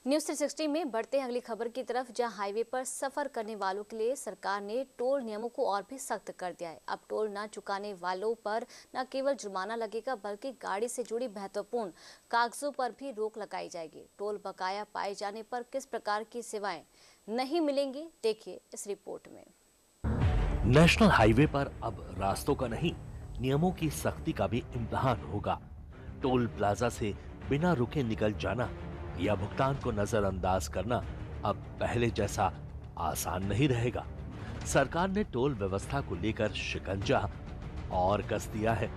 News 360 में बढ़ते हैं अगली खबर की तरफ, जहां हाईवे पर सफर करने वालों के लिए सरकार ने टोल नियमों को और भी सख्त कर दिया है। अब टोल न चुकाने वालों पर न केवल जुर्माना लगेगा, बल्कि गाड़ी से जुड़ी महत्वपूर्ण कागजों पर भी रोक लगाई जाएगी। टोल बकाया पाए जाने पर किस प्रकार की सेवाएं नहीं मिलेंगी, देखिए इस रिपोर्ट में। नेशनल हाईवे पर अब रास्तों का नहीं, नियमों की सख्ती का भी इम्तिहान होगा। टोल प्लाजा से बिना रुके निकल जाना या भुगतान को नजरअंदाज करना अब पहले जैसा आसान नहीं रहेगा। सरकार ने टोल व्यवस्था को लेकर शिकंजा और कस दिया है,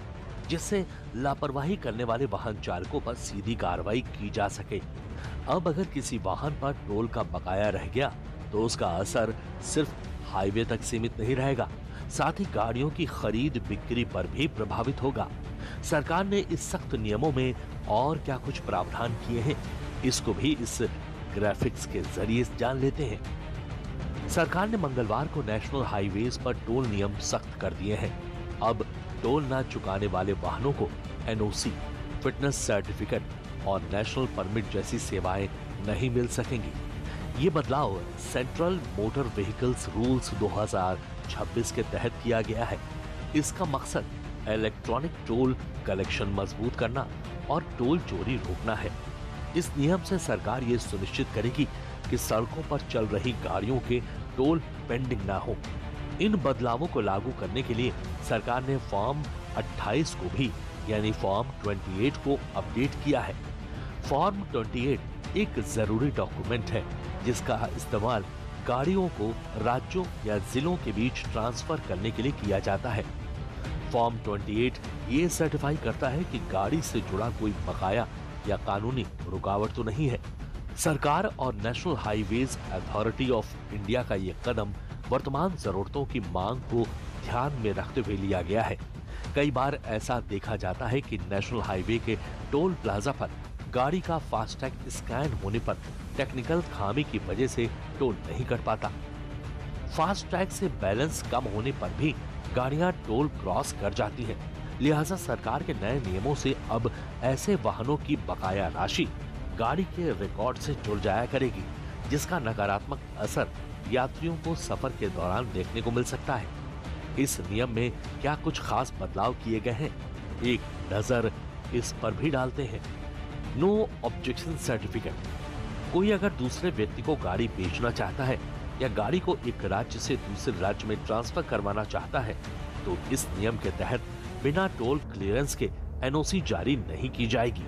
जिससे लापरवाही करने वाले वाहन चालकों पर सीधी कार्रवाई की जा सके। अब अगर किसी वाहन पर टोल का बकाया रह गया तो उसका असर सिर्फ हाईवे तक सीमित नहीं रहेगा, साथ ही गाड़ियों की खरीद बिक्री पर भी प्रभावित होगा। सरकार ने इस सख्त नियमों में और क्या कुछ प्रावधान किए हैं, इसको भी इस ग्राफिक्स के जरिए जान लेते हैं। सरकार ने मंगलवार को नेशनल हाईवेज पर टोल नियम सख्त कर दिए हैं। अब टोल न चुकाने वाले वाहनों को एनओसी, फिटनेस सर्टिफिकेट और नेशनल परमिट जैसी सेवाएं नहीं मिल सकेंगी। ये बदलाव सेंट्रल मोटर व्हीकल्स रूल्स 2026 के तहत किया गया है। इसका मकसद इलेक्ट्रॉनिक टोल कलेक्शन मजबूत करना और टोल चोरी रोकना है। इस नियम से सरकार ये सुनिश्चित करेगी कि सड़कों पर चल रही गाड़ियों के टोल पेंडिंग ना हो। इन बदलावों को लागू करने के लिए सरकार ने फॉर्म 28 को भी यानी फॉर्म 28 को अपडेट किया है। फॉर्म 28 एक जरूरी डॉक्यूमेंट है जिसका इस्तेमाल गाड़ियों को राज्यों या जिलों के बीच ट्रांसफर करने के लिए किया जाता है। फॉर्म 28 ये सर्टिफाई करता है कि गाड़ी से जुड़ा कोई बकाया या कानूनी रुकावट तो नहीं है। सरकार और national highways authority of India का ये कदम वर्तमान जरूरतों की मांग को ध्यान में रखते हुए लिया गया है। कई बार ऐसा देखा जाता है कि नेशनल हाईवे के टोल प्लाजा पर गाड़ी का फास्टैग स्कैन होने पर टेक्निकल खामी की वजह से टोल नहीं कट पाता। फास्टैग से बैलेंस कम होने पर भी गाड़ियां टोल क्रॉस कर जाती हैं। लिहाजा सरकार के नए नियमों से अब ऐसे वाहनों की बकाया राशि गाड़ी के रिकॉर्ड से जुड़ जाया करेगी, जिसका नकारात्मक असर यात्रियों को सफर के दौरान देखने को मिल सकता है। इस नियम में क्या कुछ खास बदलाव किए गए हैं, एक नजर इस पर भी डालते हैं। No objection certificate. कोई अगर दूसरे व्यक्ति को गाड़ी बेचना चाहता है या गाड़ी को एक राज्य से दूसरे राज्य में ट्रांसफर करवाना चाहता है तो इस नियम के तहत बिना टोल क्लियरेंस के एनओसी जारी नहीं की जाएगी।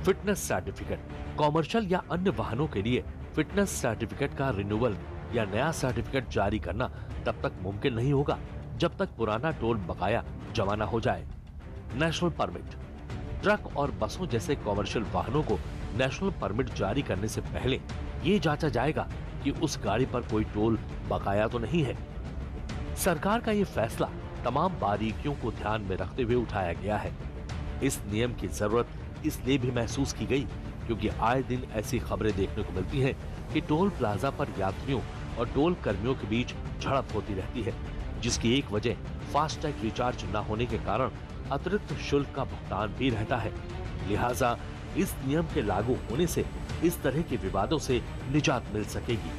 Fitness certificate. कॉमर्शियल या अन्य वाहनों के लिए फिटनेस सर्टिफिकेट का रिन्यूअल या नया सर्टिफिकेट जारी करना तब तक मुमकिन नहीं होगा जब तक पुराना टोल बकाया जमा न हो जाए। National permit. ट्रक और बसों जैसे कॉमर्शियल वाहनों को नेशनल परमिट जारी करने से पहले ये जांचा जाएगा कि उस गाड़ी पर कोई टोल बकाया तो नहीं है। सरकार का ये फैसला तमाम बारीकियों को ध्यान में रखते हुए उठाया गया है। इस नियम की जरूरत इसलिए भी महसूस की गई क्योंकि आए दिन ऐसी खबरें देखने को मिलती हैं कि टोल प्लाजा पर यात्रियों और टोल कर्मियों के बीच झड़प होती रहती है, जिसकी एक वजह फास्टैग रिचार्ज न होने के कारण अतिरिक्त शुल्क का भुगतान भी रहता है। लिहाजा इस नियम के लागू होने से इस तरह के विवादों से निजात मिल सकेगी।